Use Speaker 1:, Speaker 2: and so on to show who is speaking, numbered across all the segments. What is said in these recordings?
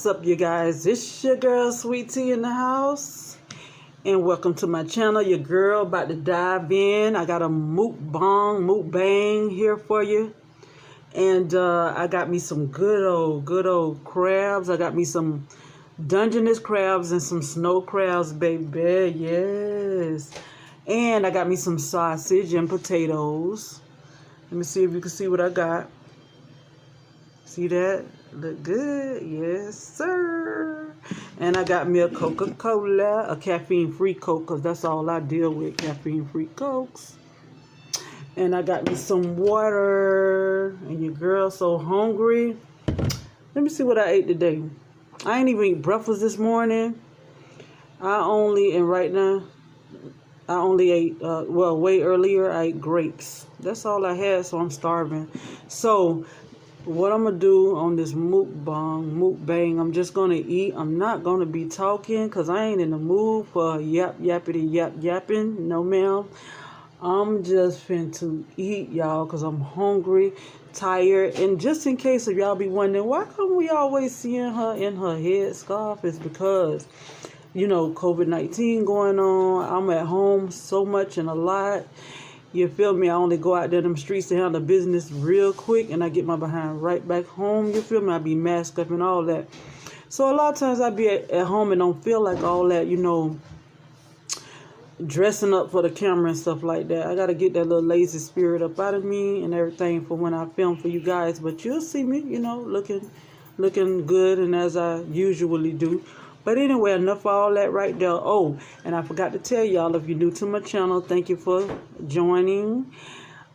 Speaker 1: What's up, you guys? It's your girl Sweet Tea in the house, and welcome to my channel. Your girl about to dive in. I got a mukbang here for you, and I got me some good old crabs. I got me some dungenous crabs and some snow crabs, baby. Yes, and I got me some sausage and potatoes. Let me see if you can see what I got. See that? Look good. Yes, sir. And I got me a Coca-Cola, a caffeine-free Coke, because that's all I deal with, caffeine-free Cokes. And I got me some water. And your girl so hungry. Let me see what I ate today. I ain't even eat breakfast this morning. Right now, I only ate, way earlier, I ate grapes. That's all I had, so I'm starving. So, what I'm going to do on this mukbang, I'm just going to eat. I'm not going to be talking because I ain't in the mood for yapping. No, ma'am. I'm just finna eat, y'all, because I'm hungry, tired. And just in case if y'all be wondering, why come we always seeing her in her headscarf? It's because, you know, COVID-19 going on. I'm at home so much and a lot. You feel me? I only go out there in them streets to handle business real quick, and I get my behind right back home. You feel me? I be masked up and all that. So a lot of times I be at home and don't feel like all that, you know, dressing up for the camera and stuff like that. I got to get that little lazy spirit up out of me and everything for when I film for you guys. But you'll see me, you know, looking good, and as I usually do. But anyway, enough of all that right there. Oh, and I forgot to tell y'all, if you're new to my channel, thank you for joining.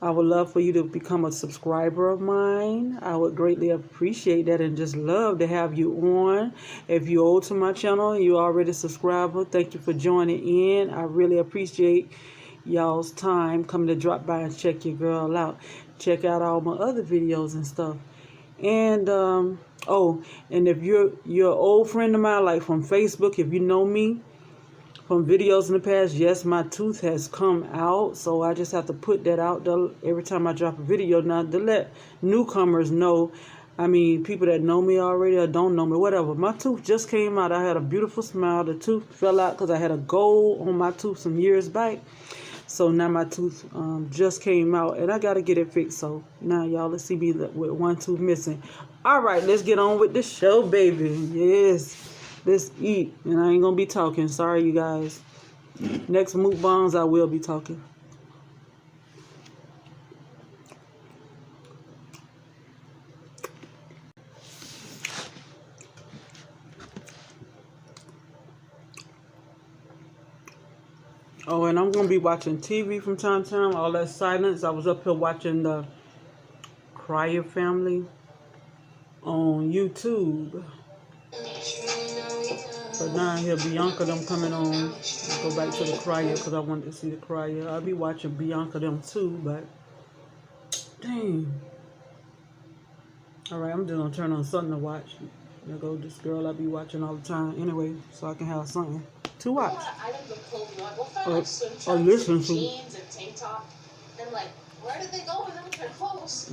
Speaker 1: I would love for you to become a subscriber of mine. I would greatly appreciate that and just love to have you on. If you're old to my channel, you're already a subscriber, thank you for joining in. I really appreciate y'all's time coming to drop by and check your girl out. Check out all my other videos and stuff. And and if you're an old friend of mine, like from Facebook, if you know me from videos in the past, yes, my tooth has come out, so I just have to put that out there every time I drop a video now to let newcomers know. I mean, people that know me already or don't know me, whatever. My tooth just came out. I had a beautiful smile. The tooth fell out because I had a gold on my tooth some years back. So now my tooth just came out, and I got to get it fixed. So now y'all, let's see me with one tooth missing. All right, let's get on with the show, baby. Yes, let's eat. And I ain't going to be talking. Sorry, you guys. Next mukbangs, I will be talking. Oh, and I'm going to be watching TV from time to time. All that silence. I was up here watching the Cryer family on YouTube. But now here Bianca them coming on. Let's go back to the Cryer because I wanted to see the Cryer. I'll be watching Bianca them too, but dang. Alright, I'm just going to turn on something to watch. There go this girl I be watching all the time anyway, so I can have something to watch. Or listen to. Jeans and tank top. And like, where did they go with them with their clothes?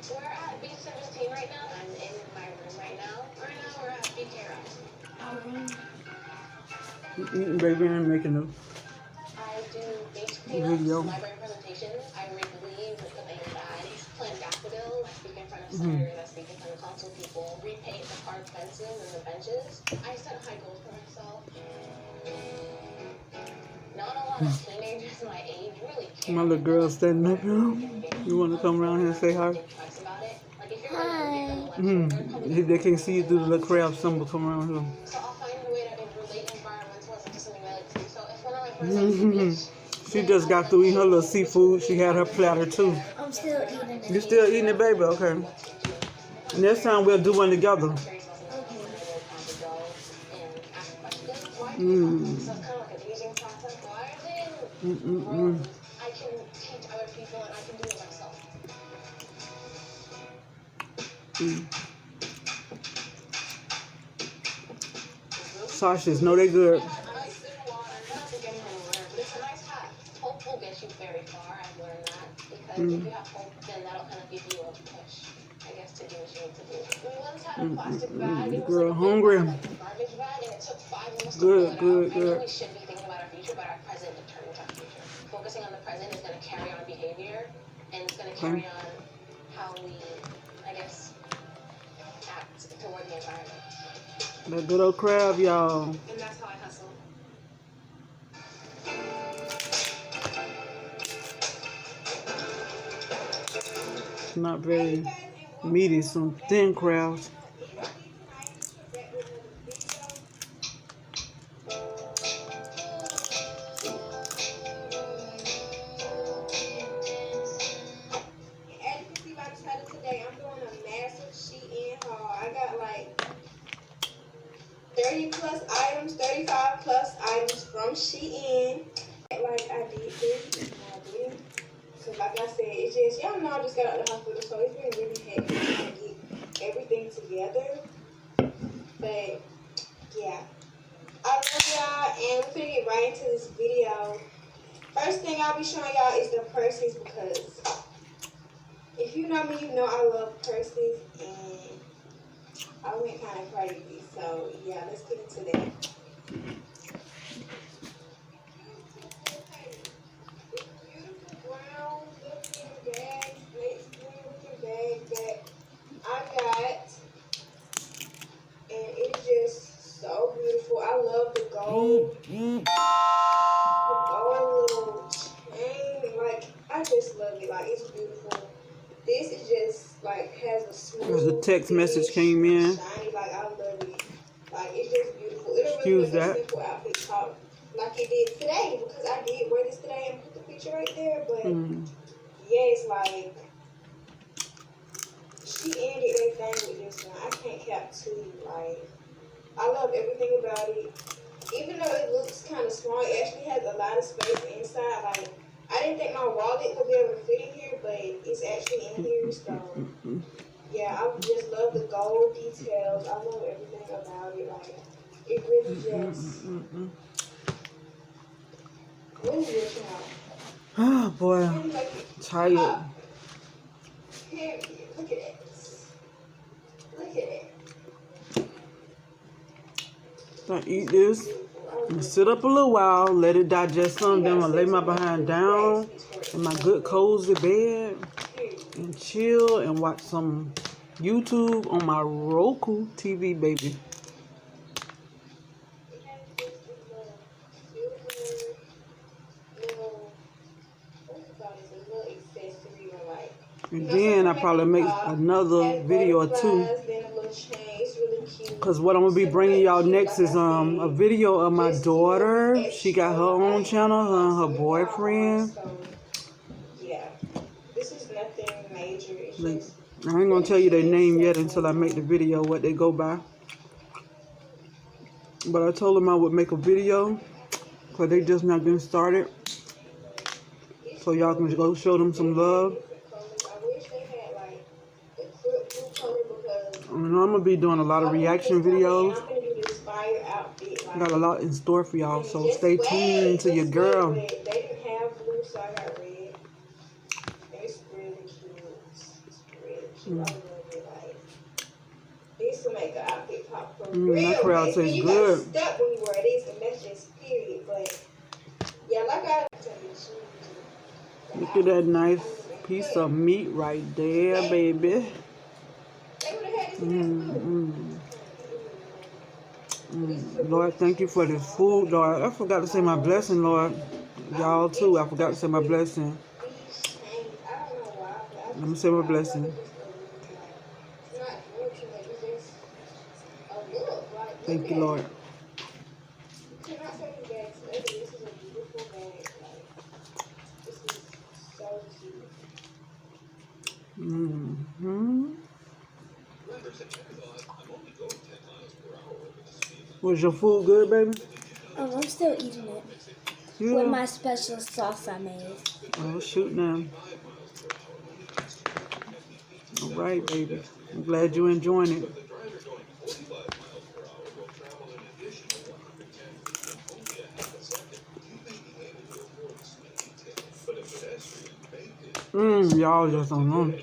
Speaker 1: We're at B17 right now. I'm in my room right now. Right now we're at BK. Eating, baby, and making a video. Library presentations. I read leaves with the main guy. Plant daffodils. I speak in front of senators. I speak in front of council people. Repaint the park fences and the benches. I set high goals for myself. Not a lot of teenagers my age really care. My little girl standing up here. You want to come around here and say hi? Hi. They can't see you through the little crab symbol. Come around here. So I'll find a way to relate environments to something I like to do. So if one of my friends she just got through eating her little seafood. She had her platter too. I'm still eating it. You still eating it, baby? Okay. Next time we'll do one together. Okay. I can teach other people and I can do it myself. Sausages, no, they good. Hope will get you very far.
Speaker 2: if you have hope, then that'll kind of give you a push, I guess, to do what you need to do. We once had a plastic bag. It was
Speaker 1: Girl,
Speaker 2: like a
Speaker 1: hungry.
Speaker 2: big, like a garbage bag, and it took 5 minutes to
Speaker 1: Good,
Speaker 2: pull it out.
Speaker 1: good,
Speaker 2: I know
Speaker 1: good.
Speaker 2: we should be thinking about our future, but our present determines our future. Focusing on the present is going to carry on behavior, and it's going to carry on how we, I guess, act toward the environment.
Speaker 1: That good old crab, y'all.
Speaker 2: And that's how I hustle.
Speaker 1: Not very meaty, some thin crabs.
Speaker 3: Today I'm doing a massive Shein haul. I got like 30 plus items, 35 plus items from Shein. Like I did this, I did. So like I said, it's just, y'all know I just got out of the hospital, so it's been really hectic trying to get everything together. But yeah, I love y'all, and we're gonna get right into this video. First thing I'll be showing y'all is the purses, because if you know me, you know I love purses, and I went kind of crazy. So yeah, let's get into that. Brown looking bag, lace green looking bag that I got, and it's just so beautiful. I love the gold little chain. Like I just love it. Like it's beautiful. This is just like has a smooth.
Speaker 1: There's a text message came in.
Speaker 3: Shiny. Like I love it. Like it's just beautiful. It'll really
Speaker 1: Excuse
Speaker 3: look
Speaker 1: that.
Speaker 3: a simple outfit top like it did today, because I did wear this today and put the picture right there. But yes, like she ended everything with this one. I can't cap to you. Like I love everything about it. Even though it looks kind of small, it actually has a lot of space inside. Like I didn't think my wallet would be able to fit in here, but it's actually in here. So yeah, I just love the gold details. I love everything about it. Like it really just really works out.
Speaker 1: Oh boy,
Speaker 3: And like
Speaker 1: tired.
Speaker 3: period. Look at this. Look at it.
Speaker 1: I eat this and sit up a little while, let it digest some. Then I'll lay my behind down in my good cozy bed and chill and watch some YouTube on my Roku TV, baby. And then I probably make another video or two. Because what I'm going to be bringing y'all next is a video of my daughter. She got her own channel, her and her boyfriend.
Speaker 3: Yeah, this is nothing major. It's just,
Speaker 1: I ain't going to tell you their name yet until I make the video, what they go by. But I told them I would make a video because they just not getting started. So y'all can go show them some love. I'm going to be doing a lot of reaction videos. Got a lot in store for y'all, so stay tuned to your girl.
Speaker 3: They didn't have blue, so I got red. It's really cute. It's really cute. I love it. Like, this will make an outfit pop for real.
Speaker 1: That crowd tastes
Speaker 3: you
Speaker 1: good.
Speaker 3: got stuck when you wear these, and that's just period. But yeah, like I said,
Speaker 1: look at that nice piece of meat right there, baby. Lord, thank you for this food, Lord. I forgot to say my blessing, Lord. Y'all too, I forgot to say my blessing. Let me say my blessing. Thank you, Lord. Was your food good, baby?
Speaker 4: I'm still eating it.
Speaker 1: Yeah.
Speaker 4: With my special sauce I made.
Speaker 1: Oh, shoot now. All right, baby. I'm glad you're enjoying it. y'all just don't know.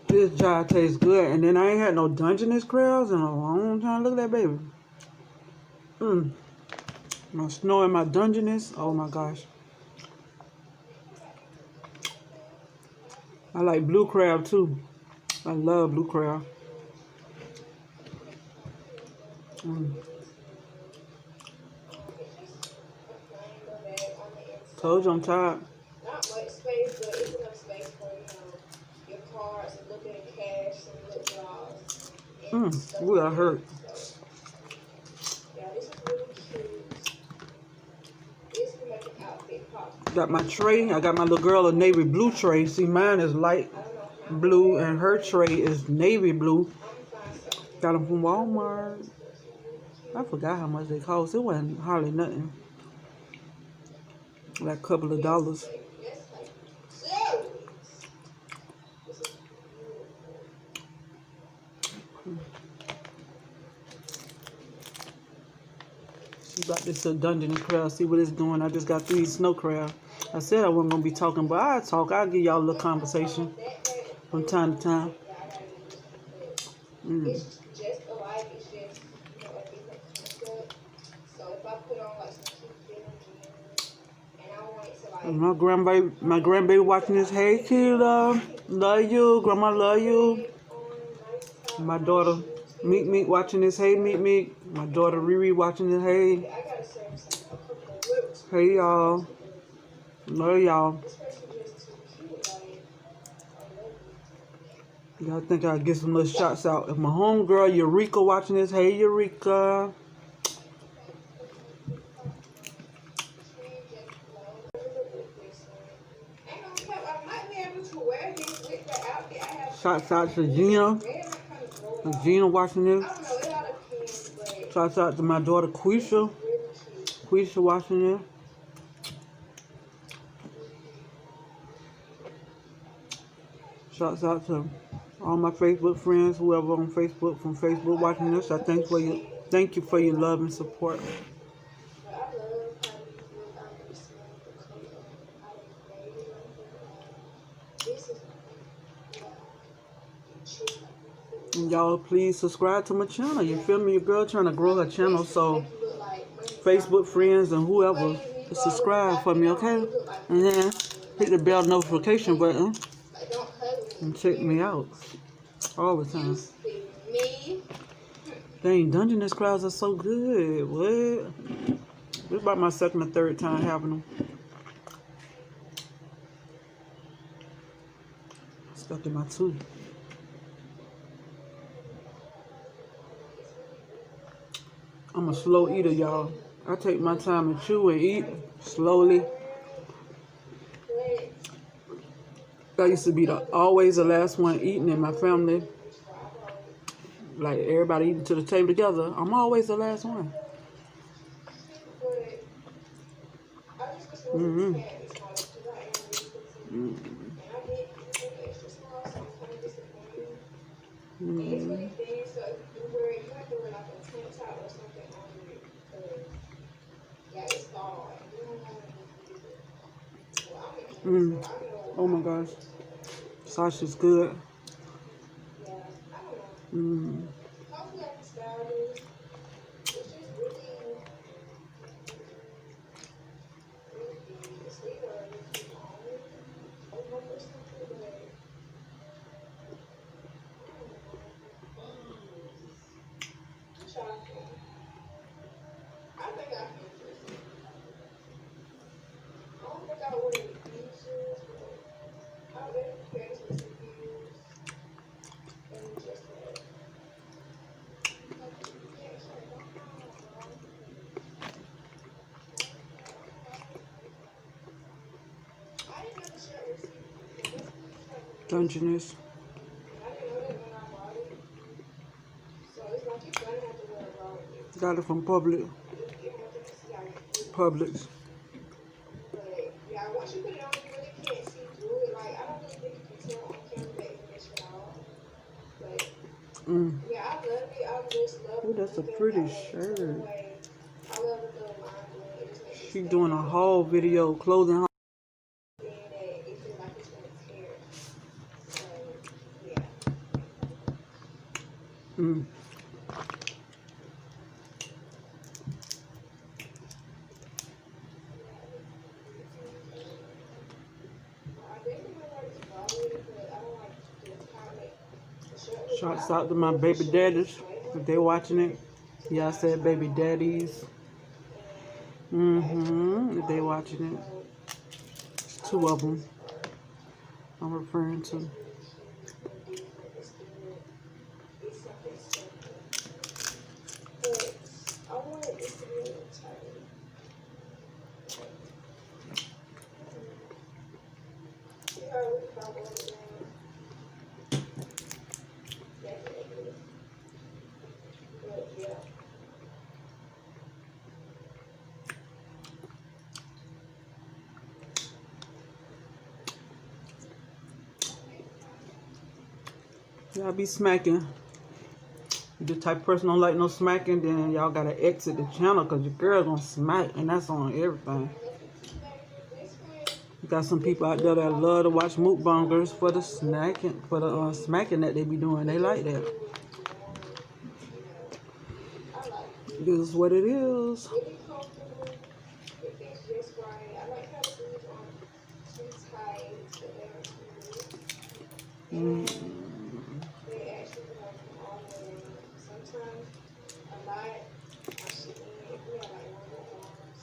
Speaker 1: This job tastes good. And then I ain't had no dungeness crabs in a long time. Look at that baby. My snow and my dungeness. Oh my gosh. I like blue crab too. I love blue crab. Told you I'm tired.
Speaker 3: Not much space, but it's enough space for, your cards, a little bit of cash, some lip gloss, and stuff.
Speaker 1: Ooh, I hurt.
Speaker 3: So, yeah, this is really cute. This will make an outfit pop.
Speaker 1: Got my tray. I got my little girl a navy blue tray. See, mine is light blue and her tray is navy blue. Got them from Walmart. I forgot how much they cost. It wasn't hardly nothing. Like a couple of dollars. She got this dungeness crab. See what it's doing. I just got 3 snow crab. I said I wasn't going to be talking, but I'll talk. I'll give y'all a little conversation from time to time.
Speaker 3: It's just alike. It's just, a different concept. So if I put on like some cute feelings and I want it to like...
Speaker 1: My grandbaby watching this. Hey, Keela. Love you. Grandma love you. My daughter, Meek watching this. Hey, Meek. My daughter, Riri watching this. Hey. Hey, y'all. Love y'all. Y'all think I'll get some little shots out. If my homegirl, Eureka, watching this. Hey, Eureka. Shots out to Gina. Gina watching this. Shots out to my daughter Quisha. Quisha watching this. Shouts out to all my Facebook friends, whoever on Facebook from Facebook watching this. I thank you for your love and support. And y'all please subscribe to my channel. You feel me? Your girl trying to grow her channel, so Facebook friends and whoever subscribe for me, okay? And then hit the bell notification button and check me out all the time. Dang, dungeness crabs are so good. What? This is about my second or third time having them. Stuck in my tooth. I'm a slow eater, y'all. I take my time and chew and eat slowly. I used to be always the last one eating in my family. Like everybody eating to the table together. I'm always the last one. Oh my gosh. Sausage is good. Dungeness. Got it from Publix.
Speaker 3: Yeah, once you put it on, you really can't see through it. Like, I don't really think you can tell on camera that you mix it all. But, yeah, I love it. I just love it.
Speaker 1: Oh, that's a pretty shirt.
Speaker 3: I love the little line doing it.
Speaker 1: She doing a haul video, clothing haul.
Speaker 3: It feels like it's going to tear.
Speaker 1: Mm. Shouts out to my baby daddies if they watching it. Yeah, I said baby daddies. If they watching it, two of them I'm referring to.
Speaker 3: I wanted this to be a little tiny. See how we can roll it down? Definitely. But yeah.
Speaker 1: Y'all be smacking. If the type of person don't like no smacking, then y'all gotta exit the channel because your girl gonna smack, and that's on everything. You got some people out there that love to watch mukbangers for the snacking, for the smacking that they be doing. They like that. This is what it is.
Speaker 3: Really comfortable. It fits just right. I like how the sleeves aren't too tight, but they're smooth. They actually belong all the way. Sometimes a lot I should eat if we have like one more arms.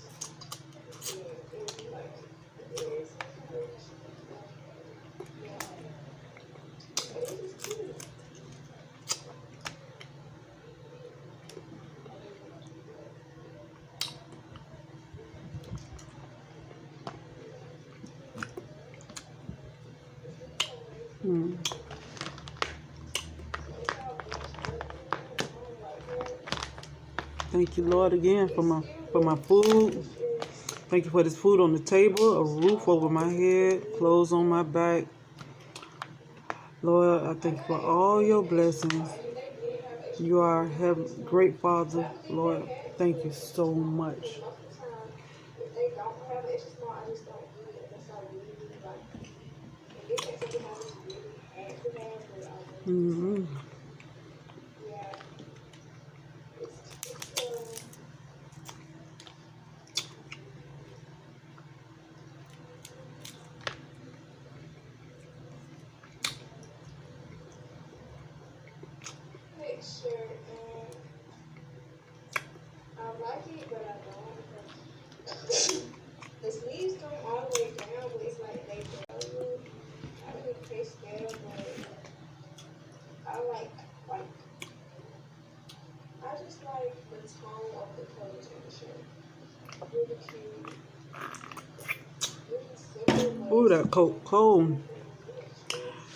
Speaker 3: Yeah, it would be like this. Yeah. But it is cute.
Speaker 1: Thank you, Lord, again for my food. Thank you for this food on the table, a roof over my head, clothes on my back. Lord, I thank you for all your blessings. You are a great Father, Lord. Thank you so much.
Speaker 3: If they don't have it, it's just small, I just don't eat it. That's how I really like. And this is something I just really had to have, but I wouldn't. Yeah. It's picture, and I like it, but I don't because the sleeves come all the way down, but it's like they barely. I really taste scale, but I like I just like the tone of the colors in the shirt. Really cute, really simple.
Speaker 1: Ooh, that Coke cold.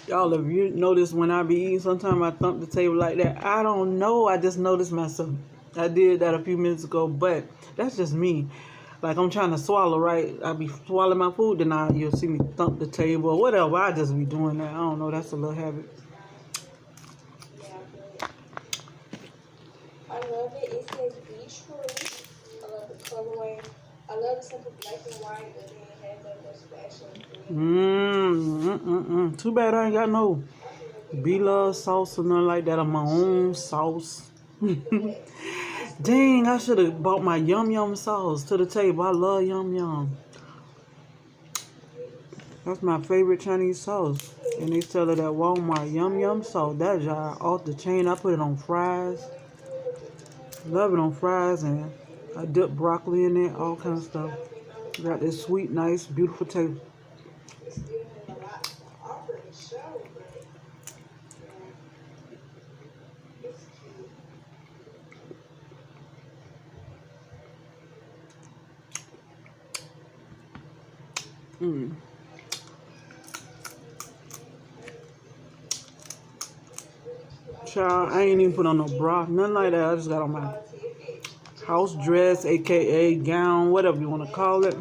Speaker 1: Y'all, if you notice when I be eating, sometimes I thump the table like that. I don't know. I just noticed myself. I did that a few minutes ago, but that's just me. Like I'm trying to swallow, right? I be swallowing my food, then you'll see me thump the table or whatever. I just be doing that. I don't know. That's a little habit.
Speaker 3: Yeah, but I love it. It says be true. I love the colorway. I love the simple black and white, but then it has that little splash of green.
Speaker 1: Too bad I ain't got no B-Love sauce or nothing like that on my own sauce. Dang, I should have bought my Yum Yum sauce to the table. I love Yum Yum. That's my favorite Chinese sauce. And they sell it at Walmart. Yum Yum sauce. That's off the chain. I put it on fries. Love it on fries, and I dip broccoli in it, all kinds of stuff. Got this sweet, nice, beautiful taste.
Speaker 3: It still has a lot to offer the show, but yeah, it's cute.
Speaker 1: Child, I ain't even put on no bra, nothing like that. I just got on my house dress, aka gown, whatever you want to call it.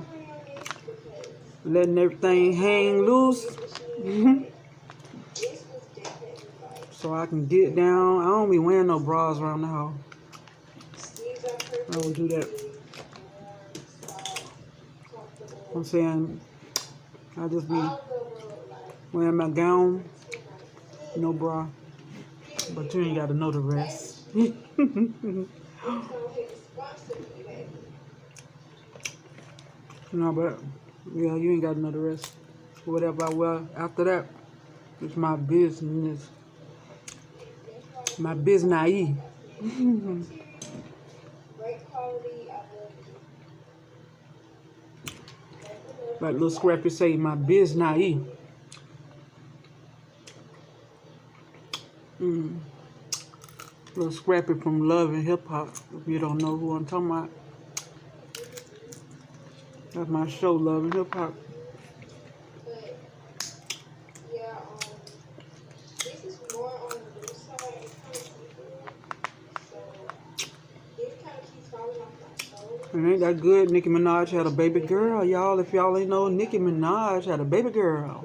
Speaker 1: Letting everything hang loose. So I can get down. I don't be wearing no bras around the house. I don't do that. I'm saying I just be wearing my gown, no bra. But you ain't got to know the rest.
Speaker 3: Please don't hit the sponsor me, baby.
Speaker 1: No, but yeah, you ain't got to know the rest. Whatever I wear after that, it's my business. My business.
Speaker 3: Great quality. I love it.
Speaker 1: Like little Scrappy say, my business. Little Scrappy from Love and Hip Hop. If you don't know who I'm talking about, that's my show, Love and Hip Hop.
Speaker 3: But yeah, this is more on the loose side. It's kind of seafood, so it kind of keeps falling off my shoulders.
Speaker 1: And ain't that good? Nicki Minaj had a baby girl, y'all. If y'all ain't know, Nicki Minaj had a baby girl.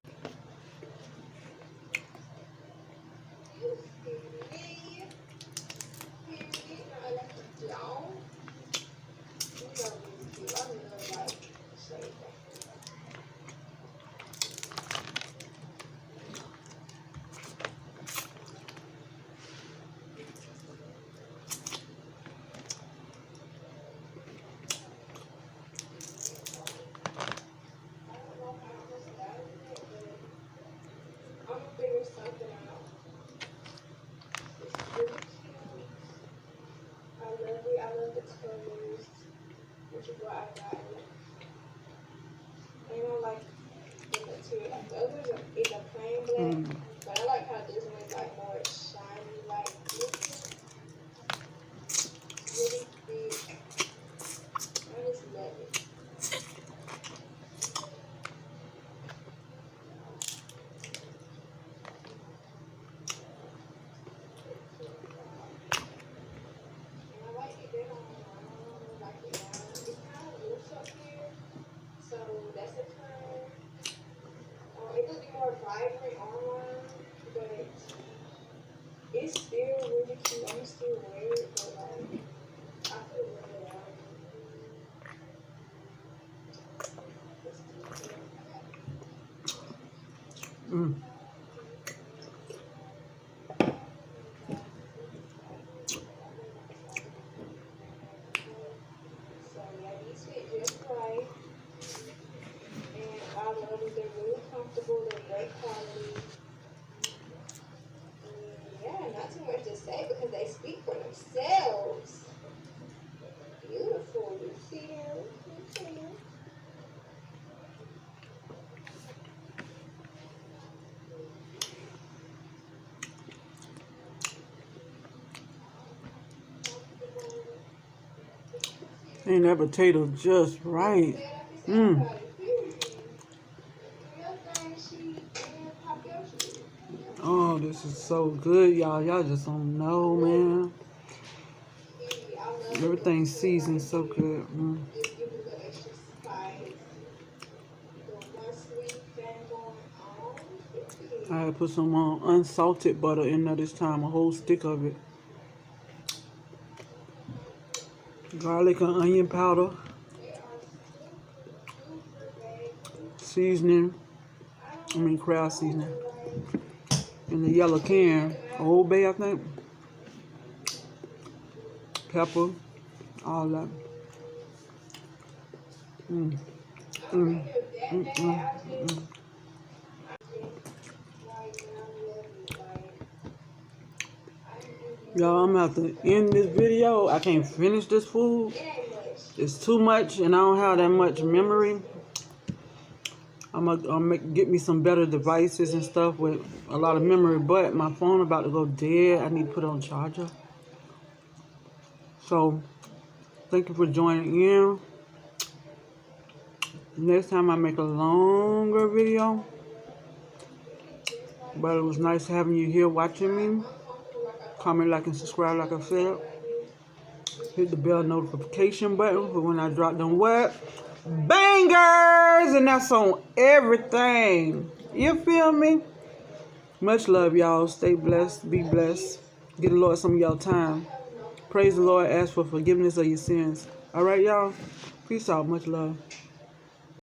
Speaker 3: I love the colors, which is why I got it. And I like the material. Like the others is a plain black, but I like how this one is like more shiny, like this. Really big. I just love it. Vibrant online, but it's still really cute. I'm still wearing it, but like I feel really out. So yeah, these fit just right, and I love them. They're really comfortable. They're great quality. Yeah, not too much to say because they speak for themselves. Beautiful. You see them? You see them?
Speaker 1: Ain't that potato just right? Oh, this is so good, y'all. Y'all just don't know, man. Everything's seasoned so good. I had put some unsalted butter in there this time, a whole stick of it. Garlic and onion powder. Seasoning. Crab seasoning. In the yellow can. Old Bay, I think. Pepper. All that. Y'all, I'm gonna have to end this video. I can't finish this food. It's too much and I don't have that much memory. I'm gonna get me some better devices and stuff with a lot of memory, but my phone about to go dead. I need to put it on charger. So, thank you for joining in. Next time I make a longer video. But it was nice having you here watching me. Comment, like, and subscribe like I said. Hit the bell notification button for when I drop them what? Bangers! And that's on everything. You feel me? Much love, y'all. Stay blessed. Be blessed. Give the Lord some of y'all time. Praise the Lord. Ask for forgiveness of your sins. All right, y'all? Peace out. Much love.